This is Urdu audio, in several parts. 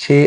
6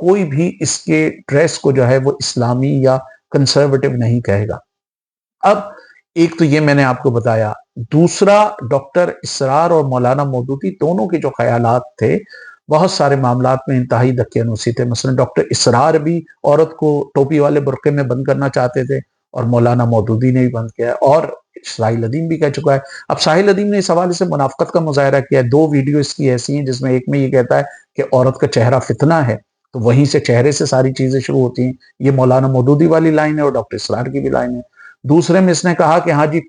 کوئی بھی اس کے ڈریس کو جو ہے وہ اسلامی یا کنسرویٹو نہیں کہے گا۔ اب ایک تو یہ میں نے آپ کو بتایا، دوسرا ڈاکٹر اسرار اور مولانا مودودی دونوں کے جو خیالات تھے بہت سارے معاملات میں انتہائی دقیانوسی تھے۔ مثلا ڈاکٹر اسرار بھی عورت کو ٹوپی والے برقعے میں بند کرنا چاہتے تھے اور مولانا مودودی نے بھی بند کیا، اور ساحل ادیم بھی کہہ چکا ہے۔ اب ساحل ادیم نے اس حوالے سے منافقت کا مظاہرہ کیا ہے، 2 ویڈیو اس کی ایسی ہیں جس میں ایک میں یہ کہتا ہے کہ عورت کا چہرہ فتنہ ہے، تو وہیں سے چہرے سے ساری چیزیں شروع ہوتی ہیں، یہ مولانا مودودی والی لائن ہے اور ڈاکٹر اسرار کی بھی لائن ہے۔ دوسرے میں اس نے کہا کہ ہاں جی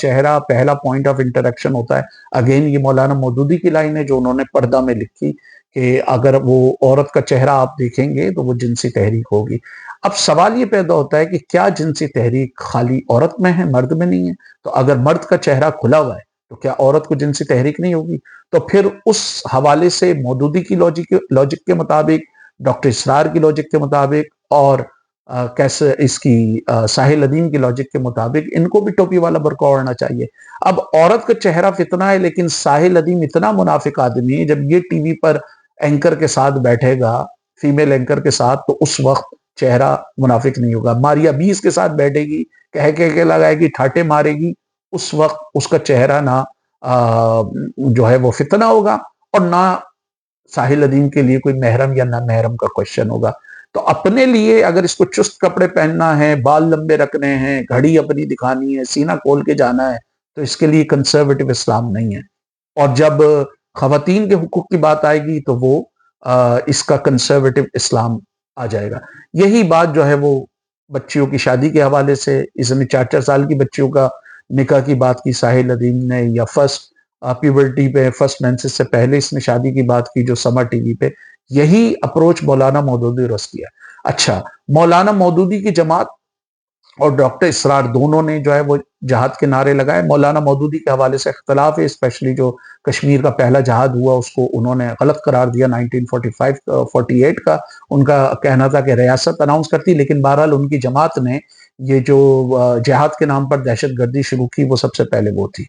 چہرہ پہلا پوائنٹ آف انٹریکشن ہوتا ہے، اگین یہ مولانا مودودی کی لائن ہے جو انہوں نے پردہ میں لکھی کہ اگر وہ عورت کا چہرہ آپ دیکھیں گے تو وہ جنسی تحریک ہوگی۔ اب سوال یہ پیدا ہوتا ہے کہ کیا جنسی تحریک خالی عورت میں ہے، مرد میں نہیں ہے؟ تو اگر مرد کا چہرہ کھلا ہوا ہے تو کیا عورت کو جنسی تحریک نہیں ہوگی؟ تو پھر اس حوالے سے مودودی کی لاجک کے مطابق، ڈاکٹر اسرار کی لاجک کے مطابق اور کیسے اس کی ساحل ادیم کی لاجک کے مطابق ان کو بھی ٹوپی والا برقع اوڑھنا چاہیے۔ اب عورت کا چہرہ فتنہ ہے، لیکن ساحل ادیم اتنا منافق آدمی ہے، جب یہ ٹی وی پر اینکر کے ساتھ بیٹھے گا، فیمیل اینکر کے ساتھ، تو اس وقت چہرہ منافق نہیں ہوگا۔ ماریا 20 کے ساتھ بیٹھے گی، کہہ لگائے گی، ٹھاٹے مارے گی، اس وقت اس کا چہرہ نہ جو ہے وہ فتنہ ہوگا اور نہ ساحل ادیم کے لیے کوئی محرم یا نہ محرم کا کوشچن ہوگا۔ تو اپنے لیے اگر اس کو چست کپڑے پہننا ہے، بال لمبے رکھنے ہیں، گھڑی اپنی دکھانی ہے، سینہ کھول کے جانا ہے، تو اس کے لیے کنسرویٹو اسلام نہیں ہے۔ اور جب خواتین کے حقوق کی بات آئے گی تو وہ اس کا کنسرویٹو اسلام آ جائے گا۔ یہی بات جو ہے وہ بچیوں کی شادی کے حوالے سے، اس میں 4 سال کی بچیوں کا نکاح کی بات کی ساحل ادیم نے، یا فرسٹ پیورٹی پہ، فرسٹ مینسس سے پہلے اس نے شادی کی بات کی جو سمر ٹی وی پہ، یہی اپروچ مولانا مودودی رس کیا۔ اچھا، مولانا مودودی کی جماعت اور ڈاکٹر اسرار دونوں نے جو ہے وہ جہاد کے نعرے لگائے۔ مولانا مودودی کے حوالے سے اختلاف ہے، اسپیشلی جو کشمیر کا پہلا جہاد ہوا اس کو انہوں نے غلط قرار دیا 1948 کا، ان کا کہنا تھا کہ ریاست اناؤنس کرتی، لیکن بہرحال ان کی جماعت نے یہ جو جہاد کے نام پر دہشت گردی شروع کی وہ سب سے پہلے وہ تھی۔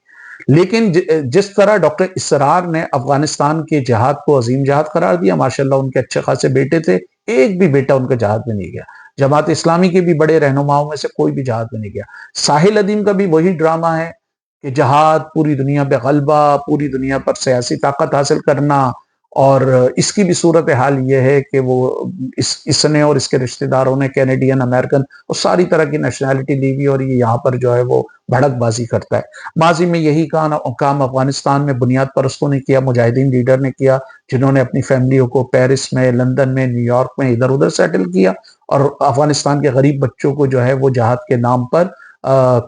لیکن جس طرح ڈاکٹر اسرار نے افغانستان کے جہاد کو عظیم جہاد قرار دیا، ماشاءاللہ ان کے اچھے خاصے بیٹے تھے، ایک بھی بیٹا ان کا جہاد میں نہیں گیا۔ جماعت اسلامی کے بھی بڑے رہنماؤں میں سے کوئی بھی جہاد میں نہیں گیا۔ ساحل ادیم کا بھی وہی ڈرامہ ہے کہ جہاد، پوری دنیا پہ غلبہ، پوری دنیا پر سیاسی طاقت حاصل کرنا، اور اس کی بھی صورتحال یہ ہے کہ وہ اس نے اور اس کے رشتہ داروں نے کینیڈین، امریکن اور ساری طرح کی نیشنلٹی لی ہوئی، اور یہ یہاں پر جو ہے وہ بھڑک بازی کرتا ہے۔ ماضی میں یہی کام افغانستان میں بنیاد پرستوں نے کیا، مجاہدین لیڈر نے کیا، جنہوں نے اپنی فیملیوں کو پیرس میں، لندن میں، نیو یارک میں ادھر ادھر سیٹل کیا، اور افغانستان کے غریب بچوں کو جو ہے وہ جہاد کے نام پر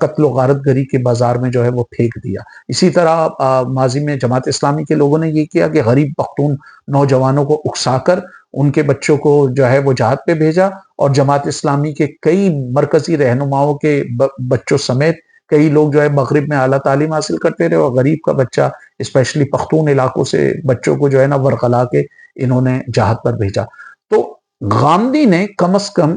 قتل و غارت گری کے بازار میں جو ہے وہ پھینک دیا۔ اسی طرح ماضی میں جماعت اسلامی کے لوگوں نے یہ کیا کہ غریب پختون نوجوانوں کو اکسا کر ان کے بچوں کو جو ہے وہ جہاد پہ بھیجا، اور جماعت اسلامی کے کئی مرکزی رہنماؤں کے بچوں سمیت کئی لوگ جو ہے مغرب میں اعلیٰ تعلیم حاصل کرتے رہے، اور غریب کا بچہ اسپیشلی پختون علاقوں سے بچوں کو جو ہے نا ورغلا کے انہوں نے جہاد پر بھیجا۔ تو غامدی نے کم از کم،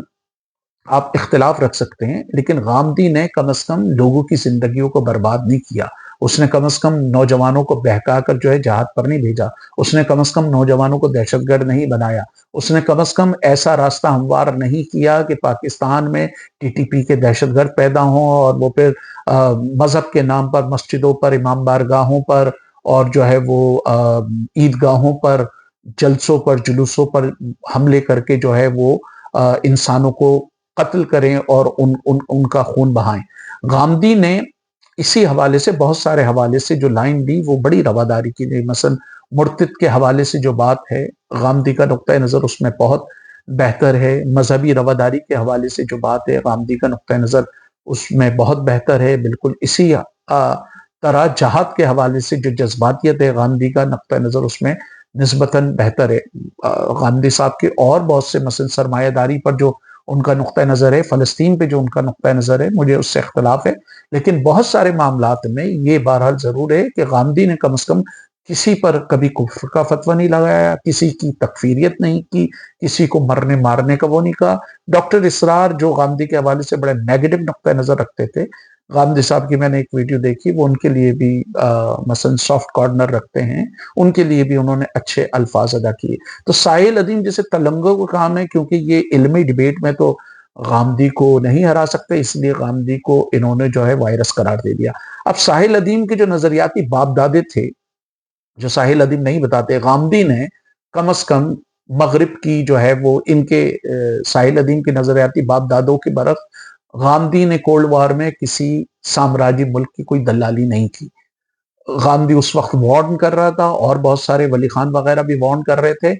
آپ اختلاف رکھ سکتے ہیں، لیکن غامدی نے کم از کم لوگوں کی زندگیوں کو برباد نہیں کیا، اس نے کم از کم نوجوانوں کو بہکا کر جو ہے جہاد پر نہیں بھیجا، اس نے کم از کم نوجوانوں کو دہشت گرد نہیں بنایا، اس نے کم از کم ایسا راستہ ہموار نہیں کیا کہ پاکستان میں ٹی ٹی پی کے دہشت گرد پیدا ہوں اور وہ پھر مذہب کے نام پر مسجدوں پر، امام بارگاہوں پر، اور جو ہے وہ عیدگاہوں پر، جلسوں پر، جلوسوں پر حملے کر کے جو ہے وہ انسانوں کو قتل کریں اور ان کا خون بہائیں۔ غامدی نے اسی حوالے سے، بہت سارے حوالے سے جو لائن دی وہ بڑی رواداری کی دی۔ مثلا مرتد کے حوالے سے جو بات ہے، غامدی کا نقطہ نظر اس میں بہت بہتر ہے۔ مذہبی رواداری کے حوالے سے جو بات ہے، غامدی کا نقطہ نظر اس میں بہت بہتر ہے۔ بالکل اسی طرح جہاد کے حوالے سے جو جذباتیت ہے، غامدی کا نقطہ نظر اس میں نسبتاً بہتر ہے۔ غامدی صاحب کے اور بہت سے مثلا سرمایہ داری پر جو ان کا نقطہ نظر ہے، فلسطین پہ جو ان کا نقطہ نظر ہے، مجھے اس سے اختلاف ہے، لیکن بہت سارے معاملات میں یہ بہرحال ضرور ہے کہ غامدی نے کم از کم کسی پر کبھی کفر کا فتویٰ نہیں لگایا، کسی کی تکفیریت نہیں کی، کسی کو مرنے مارنے کا وہ نہیں کہا۔ ڈاکٹر اسرار جو غامدی کے حوالے سے بڑے نیگیٹو نقطہ نظر رکھتے تھے، غامدی صاحب کی میں نے ایک ویڈیو دیکھی، وہ ان کے لیے بھی مثلا سافٹ کارنر رکھتے ہیں، ان کے لیے بھی انہوں نے اچھے الفاظ ادا کیے۔ تو ساحل ادیم جیسے تلنگوں کا کام ہے، کیونکہ یہ علمی ڈیبیٹ میں تو غامدی کو نہیں ہرا سکتے، اس لیے غامدی کو انہوں نے جو ہے وائرس قرار دے دیا۔ اب ساحل ادیم کے جو نظریاتی باپ دادے تھے، جو ساحل ادیم نہیں بتاتے، غامدی نے کم از کم مغرب کی جو ہے وہ ان کے ساحل ادیم کے نظریاتی باپ دادوں کے برعکس غامدی نے کولڈ وار میں کسی سامراجی ملک کی کوئی دلالی نہیں کی۔ غامدی اس وقت وارن کر رہا تھا، اور بہت سارے ولی خان وغیرہ بھی وارن کر رہے تھے۔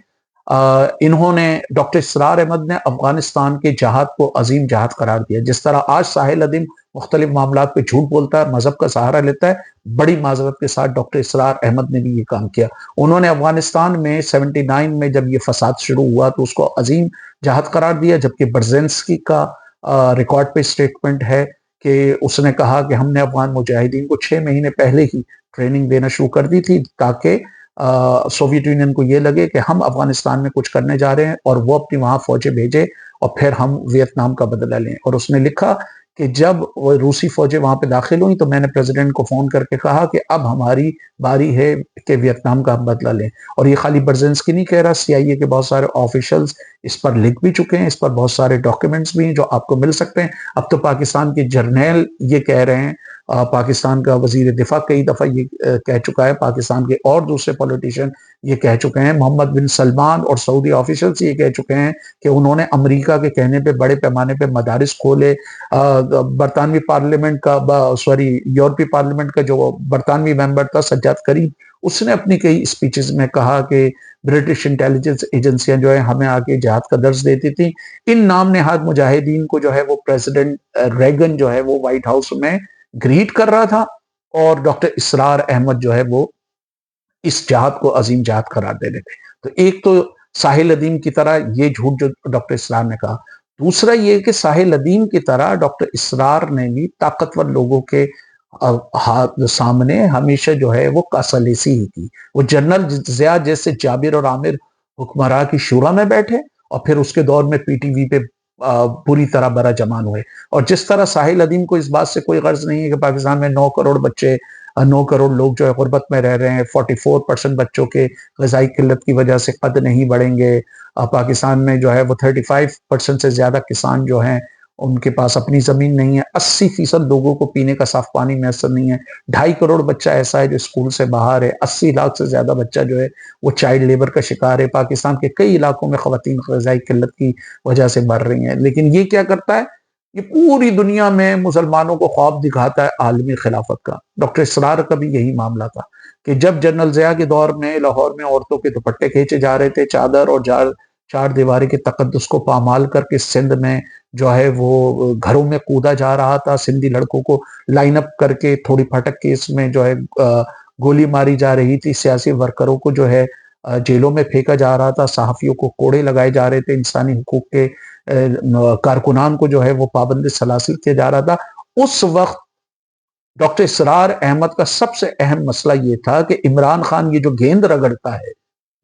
انہوں نے ڈاکٹر اسرار احمد نے افغانستان کے جہاد کو عظیم جہاد قرار دیا۔ جس طرح آج ساحل ادیم مختلف معاملات پہ جھوٹ بولتا ہے، مذہب کا سہارا لیتا ہے، بڑی معذرت کے ساتھ ڈاکٹر اسرار احمد نے بھی یہ کام کیا۔ انہوں نے افغانستان میں 79 میں جب یہ فساد شروع ہوا تو اس کو عظیم جہاد قرار دیا، جبکہ برزنسکی کا ریکارڈ پہ اسٹیٹمنٹ ہے کہ اس نے کہا کہ ہم نے افغان مجاہدین کو 6 مہینے پہلے ہی ٹریننگ دینا شروع کر دی تھی، تاکہ سوویت یونین کو یہ لگے کہ ہم افغانستان میں کچھ کرنے جا رہے ہیں اور وہ اپنی وہاں فوجیں بھیجے اور پھر ہم ویتنام کا بدلہ لیں۔ اور اس نے لکھا کہ جب وہ روسی فوجیں وہاں پہ داخل ہوئیں تو میں نے پریزیڈنٹ کو فون کر کے کہا کہ اب ہماری باری ہے کہ ویتنام کا ہم بدلہ لیں۔ اور یہ خالی برزنسکی نہیں کہہ رہا، CIA کے بہت سارے آفیشلز اس پر لکھ بھی چکے ہیں، اس پر بہت سارے ڈاکیومنٹس بھی ہیں جو آپ کو مل سکتے ہیں۔ اب تو پاکستان کے جرنیل یہ کہہ رہے ہیں، پاکستان کا وزیر دفاع کئی دفعہ یہ کہہ چکا ہے، پاکستان کے اور دوسرے پولیٹیشین یہ کہہ چکے ہیں، محمد بن سلمان اور سعودی آفیشلز یہ کہہ چکے ہیں کہ انہوں نے امریکہ کے کہنے پہ بڑے پیمانے پہ مدارس کھولے۔ برطانوی پارلیمنٹ کا یورپی پارلیمنٹ کا جو برطانوی ممبر تھا سجاد کریم، اس نے اپنی کئی اسپیچز میں کہا کہ برٹش انٹیلیجنس ایجنسیاں جو ہے ہمیں آگے جہاد کا درس دیتی تھی۔ ان نام نہاد مجاہدین کو جو ہے وہ پریزیڈنٹ ریگن جو ہے وہ وائٹ ہاؤس میں گریٹ کر رہا تھا، اور ڈاکٹر اسرار احمد جو ہے وہ اس جہاد کو عظیم جہاد قرار دے رہے تھے۔ تو ایک تو ساحل ادیم کی طرح یہ جھوٹ جو ڈاکٹر اسرار نے کہا، دوسرا یہ کہ ساحل ادیم کی طرح ڈاکٹر اسرار نے بھی طاقتور لوگوں کے سامنے ہمیشہ جو ہے وہ کاسالیسی ہی کی۔ وہ جنرل ضیاء جیسے جابر اور عامر حکمراں کی شورا میں بیٹھے، اور پھر اس کے دور میں PTV پہ پوری طرح برا جمان ہوئے۔ اور جس طرح ساحل ادیم کو اس بات سے کوئی غرض نہیں ہے کہ پاکستان میں 9 کروڑ بچے 9 کروڑ لوگ جو ہے غربت میں رہ رہے ہیں، 44% بچوں کے غذائی قلت کی وجہ سے قد نہیں بڑھیں گے، پاکستان میں جو ہے وہ 35% سے زیادہ کسان جو ہیں ان کے پاس اپنی زمین نہیں ہے، 80% لوگوں کو پینے کا صاف پانی میسر نہیں ہے، 2.5 کروڑ بچہ ایسا ہے جو اسکول سے باہر ہے، 80 لاکھ سے زیادہ بچہ جو ہے وہ چائلڈ لیبر کا شکار ہے۔ پاکستان کے کئی علاقوں میں خواتین غذائی قلت کی وجہ سے مر رہی ہیں، لیکن یہ کیا کرتا ہے؟ یہ پوری دنیا میں مسلمانوں کو خواب دکھاتا ہے عالمی خلافت کا۔ ڈاکٹر اسرار کا بھی یہی معاملہ تھا کہ جب جنرل ضیاء کے دور میں لاہور میں عورتوں کے دوپٹے کھینچے جا رہے تھے، چادر اور چار دیواری کے تقدس کو پامال کر کے سندھ میں جو ہے وہ گھروں میں کودا جا رہا تھا، سندھی لڑکوں کو لائن اپ کر کے تھوڑی پھٹک کیس میں جو ہے گولی ماری جا رہی تھی، سیاسی ورکروں کو جو ہے جیلوں میں پھینکا جا رہا تھا، صحافیوں کو کوڑے لگائے جا رہے تھے، انسانی حقوق کے کارکنان کو جو ہے وہ پابند سلاسل کیا جا رہا تھا۔ اس وقت ڈاکٹر اسرار احمد کا سب سے اہم مسئلہ یہ تھا کہ عمران خان یہ جو گیند رگڑتا ہے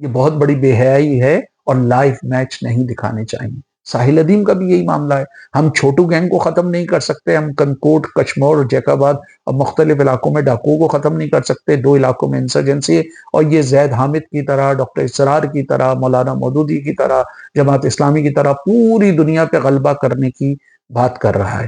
یہ بہت بڑی بے حیائی ہے اور لائیو میچ نہیں دکھانے چاہیے۔ ساحل ادیم کا بھی یہی معاملہ ہے، ہم چھوٹو گینگ کو ختم نہیں کر سکتے، ہم کنکوٹ، کچمور اور جیک آباد اور مختلف علاقوں میں ڈاکوؤں کو ختم نہیں کر سکتے، 2 علاقوں میں انسرجنسی ہے، اور یہ زید حامد کی طرح، ڈاکٹر اسرار کی طرح، مولانا مودودی کی طرح، جماعت اسلامی کی طرح پوری دنیا پہ غلبہ کرنے کی بات کر رہا ہے۔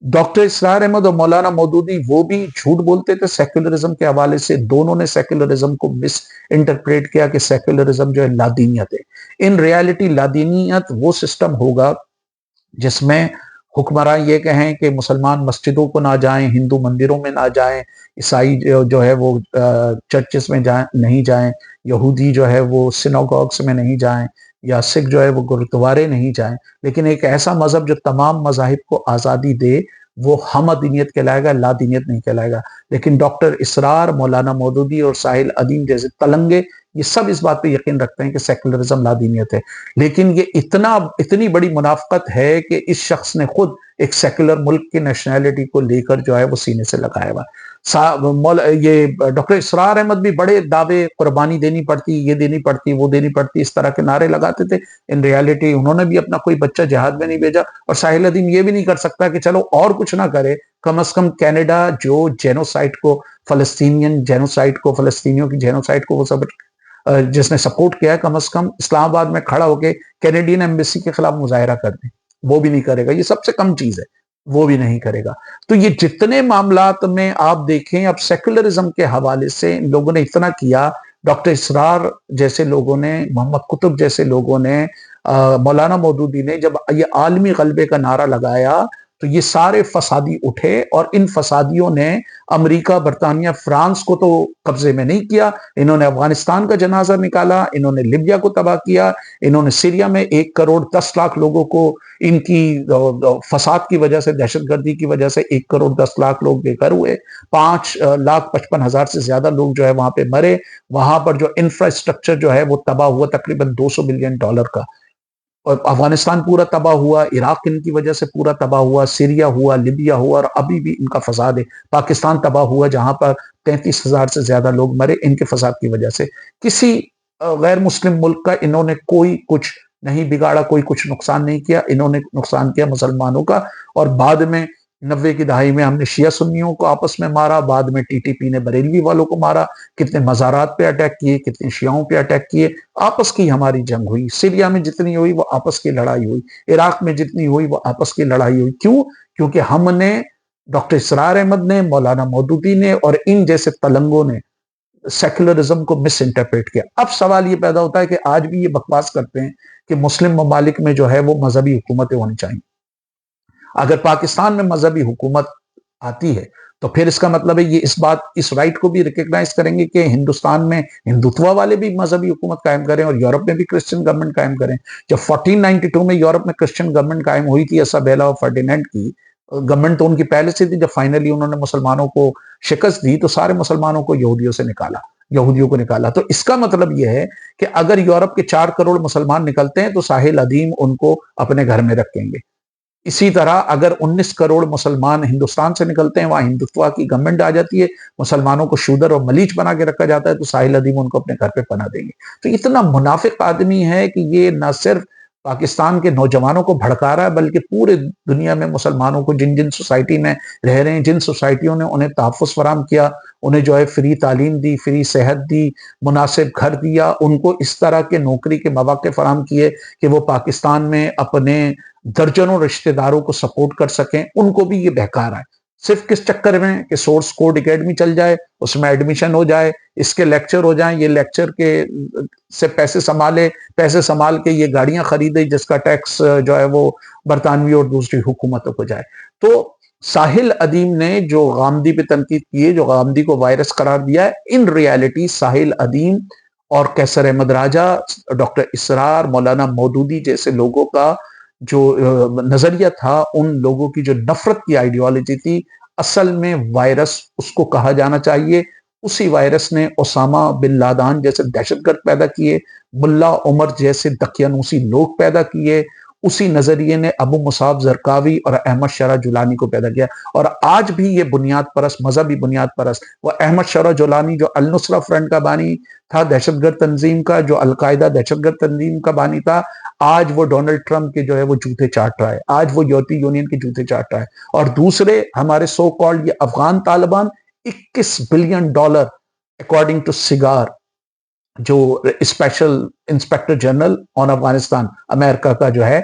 ڈاکٹر اسرار احمد اور مولانا مودودی وہ بھی جھوٹ بولتے تھے سیکولرزم کے حوالے سے، دونوں نے سیکولرزم کو مس انٹرپریٹ کیا کہ سیکولرزم جو ہے لادینیت ہے۔ ان ریالٹی لادینیت وہ سسٹم ہوگا جس میں حکمراں یہ کہیں کہ مسلمان مسجدوں کو نہ جائیں، ہندو مندروں میں نہ جائیں، عیسائی جو ہے وہ چرچز میں نہیں جائیں، یہودی جو ہے وہ سینوگوگس میں نہیں جائیں، یا سکھ جو ہے وہ گرودوارے نہیں جائیں، لیکن ایک ایسا مذہب جو تمام مذاہب کو آزادی دے وہ ہم دینیت کہلائے گا، لا دینیت نہیں کہلائے گا۔ لیکن ڈاکٹر اسرار، مولانا مودودی اور ساحل ادیم جیسے تلنگے یہ سب اس بات پہ یقین رکھتے ہیں کہ سیکولرزم لا دینیت ہے، لیکن یہ اتنی بڑی منافقت ہے کہ اس شخص نے خود ایک سیکولر ملک کی نیشنلٹی کو لے کر جو ہے وہ سینے سے لگایا ہوا۔ یہ ڈاکٹر اسرار احمد بھی بڑے دعوے، قربانی دینی پڑتی، یہ دینی پڑتی، وہ دینی پڑتی، اس طرح کے نعرے لگاتے تھے. ان ریالٹی انہوں نے بھی اپنا کوئی بچہ جہاد میں نہیں بھیجا. اور ساحل ادیم یہ بھی نہیں کر سکتا کہ چلو اور کچھ نہ کرے، کم از کم کینیڈا جو جینوسائٹ کو، فلسطینین جینوسائٹ کو، فلسطینیوں کی جینوسائٹ کو وہ سب جس نے سپورٹ کیا ہے، کم از کم اسلام آباد میں کھڑا ہو کے کینیڈین ایمبیسی کے خلاف مظاہرہ کر دیں. وہ بھی نہیں کرے گا. یہ سب سے کم چیز ہے، وہ بھی نہیں کرے گا. تو یہ جتنے معاملات میں آپ دیکھیں، اب سیکولرزم کے حوالے سے ان لوگوں نے اتنا کیا. ڈاکٹر اسرار جیسے لوگوں نے، محمد قطب جیسے لوگوں نے، مولانا مودودی نے جب یہ عالمی غلبے کا نعرہ لگایا تو یہ سارے فسادی اٹھے، اور ان فسادیوں نے امریکہ، برطانیہ، فرانس کو تو قبضے میں نہیں کیا. انہوں نے افغانستان کا جنازہ نکالا، انہوں نے لیبیا کو تباہ کیا، انہوں نے سیریا میں 1 کروڑ 10 لاکھ لوگوں کو، ان کی فساد کی وجہ سے، دہشت گردی کی وجہ سے 1 کروڑ 10 لاکھ لوگ بے گھر ہوئے. 5,55,000 سے زیادہ لوگ جو ہے وہاں پہ مرے. وہاں پر جو انفراسٹرکچر جو ہے وہ تباہ ہوا، تقریباً $200 بلین کا. اور افغانستان پورا تباہ ہوا، عراق ان کی وجہ سے پورا تباہ ہوا، سیریا ہوا، لیبیا ہوا، اور ابھی بھی ان کا فساد ہے. پاکستان تباہ ہوا جہاں پر 33,000 سے زیادہ لوگ مرے ان کے فساد کی وجہ سے. کسی غیر مسلم ملک کا انہوں نے کوئی کچھ نہیں بگاڑا، کوئی کچھ نقصان نہیں کیا. انہوں نے نقصان کیا مسلمانوں کا. اور بعد میں 90 کی دہائی میں ہم نے شیعہ سنیوں کو آپس میں مارا، بعد میں ٹی ٹی پی نے بریلوی والوں کو مارا، کتنے مزارات پہ اٹیک کیے، کتنے شیعوں پہ اٹیک کیے. آپس کی ہماری جنگ ہوئی. سیریا میں جتنی ہوئی وہ آپس کی لڑائی ہوئی، عراق میں جتنی ہوئی وہ آپس کی لڑائی ہوئی. کیوں؟ کیونکہ ہم نے، ڈاکٹر اسرار احمد نے، مولانا مودودی نے اور ان جیسے تلنگوں نے سیکولرزم کو مس انٹرپریٹ کیا. اب سوال یہ پیدا ہوتا ہے کہ آج بھی یہ بکواس کرتے ہیں کہ مسلم ممالک میں جو ہے وہ مذہبی حکومتیں ہونی چاہیے. اگر پاکستان میں مذہبی حکومت آتی ہے تو پھر اس کا مطلب ہے یہ اس رائٹ کو بھی ریکگنائز کریں گے کہ ہندوستان میں ہندوتوا والے بھی مذہبی حکومت قائم کریں اور یورپ میں بھی کرسچن گورنمنٹ قائم کریں. جب 1492 میں یورپ میں کرسچن گورنمنٹ قائم ہوئی تھی، اسابیلا اور فرڈینینڈ کی گورنمنٹ تو ان کی پہلے سے تھی. جب فائنلی انہوں نے مسلمانوں کو شکست دی تو سارے مسلمانوں کو یہودیوں کو نکالا. تو اس کا مطلب یہ ہے کہ اگر یورپ کے 4 کروڑ مسلمان نکلتے ہیں تو ساحل ادیم ان کو اپنے گھر میں رکھیں گے. اسی طرح اگر 19 کروڑ مسلمان ہندوستان سے نکلتے ہیں، وہاں ہندوتوا کی گورنمنٹ آ جاتی ہے، مسلمانوں کو شودر اور ملیچ بنا کے رکھا جاتا ہے، تو ساحل ادیم ان کو اپنے گھر پہ پناہ دیں گے. تو اتنا منافق آدمی ہے کہ یہ نہ صرف پاکستان کے نوجوانوں کو بھڑکا رہا ہے بلکہ پورے دنیا میں مسلمانوں کو، جن جن سوسائٹی میں رہ رہے ہیں، جن سوسائٹیوں نے انہیں تحفظ فراہم کیا، انہیں جو ہے فری تعلیم دی، فری صحت دی، مناسب گھر دیا، ان کو اس طرح کے نوکری کے مواقع فراہم کیے کہ وہ پاکستان میں اپنے درجنوں رشتہ داروں کو سپورٹ کر سکیں، ان کو بھی یہ بہکا رہا ہے. صرف کس چکر میں کہ سورس کوڈ اکیڈمی چل جائے، اس میں ایڈمیشن ہو جائے، اس کے لیکچر ہو جائیں، یہ لیکچر کے سے پیسے سنبھال کے یہ گاڑیاں خریدے جس کا ٹیکس جو ہے وہ برطانوی اور دوسری حکومتوں کو جائے. تو ساحل ادیم نے جو غامدی پہ تنقید کی ہے، جو غامدی کو وائرس قرار دیا ہے، ان ریالٹی ساحل ادیم اور کیسر احمد راجہ، ڈاکٹر اسرار، مولانا مودودی جیسے لوگوں کا جو نظریہ تھا، ان لوگوں کی جو نفرت کی آئیڈیالوجی تھی، اصل میں وائرس اس کو کہا جانا چاہیے. اسی وائرس نے اسامہ بن لادن جیسے دہشت گرد پیدا کیے، ملا عمر جیسے دقیانوسی لوگ پیدا کیے، اسی نظریے نے ابو مصعب زرقاوی اور احمد شرح جولانی کو پیدا کیا. اور آج بھی یہ بنیاد پرست، مذہبی بنیاد پرست، وہ احمد شرح جولانی جو النصرہ فرنٹ کا بانی تھا، دہشت گرد تنظیم کا، جو القاعدہ دہشت گرد تنظیم کا بانی تھا، آج وہ ڈونلڈ ٹرمپ کے جو ہے وہ جوتے چاٹ رہا ہے، آج وہ یورپی یونین کے جوتے چاٹ رہا ہے. اور دوسرے ہمارے سو کالڈ یہ Afghan Taliban $21 billion according to SIGAR, جو special inspector general on Afghanistan امریکہ کا جو ہے،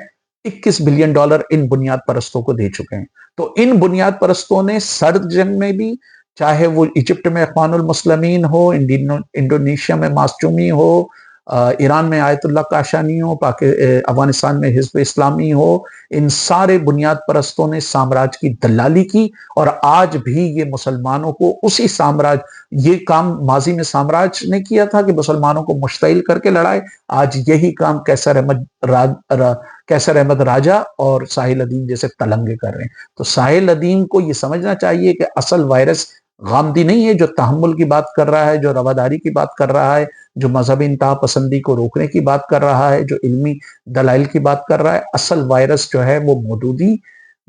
$21 بلین ان بنیاد پرستوں کو دے چکے ہیں. تو ان بنیاد پرستوں نے سرد جنگ میں بھی، چاہے وہ ایجپٹ میں اخوان المسلمین ہو، انڈونیشیا میں ماسچومی ہو، ایران میں آیت اللہ کاشانی ہو، افغانستان میں حزب اسلامی ہو، ان سارے بنیاد پرستوں نے سامراج کی دلالی کی. اور آج بھی یہ مسلمانوں کو اسی سامراج، یہ کام ماضی میں سامراج نے کیا تھا کہ مسلمانوں کو مشتعل کر کے لڑائے، آج یہی کام کیسر احمد راجہ اور ساحل ادیم جیسے تلنگے کر رہے ہیں. تو ساحل ادیم کو یہ سمجھنا چاہیے کہ اصل وائرس غامدی نہیں ہے جو تحمل کی بات کر رہا ہے، جو رواداری کی بات کر رہا ہے، جو مذہبی انتہا پسندی کو روکنے کی بات کر رہا ہے، جو علمی دلائل کی بات کر رہا ہے. اصل وائرس جو ہے وہ مودودی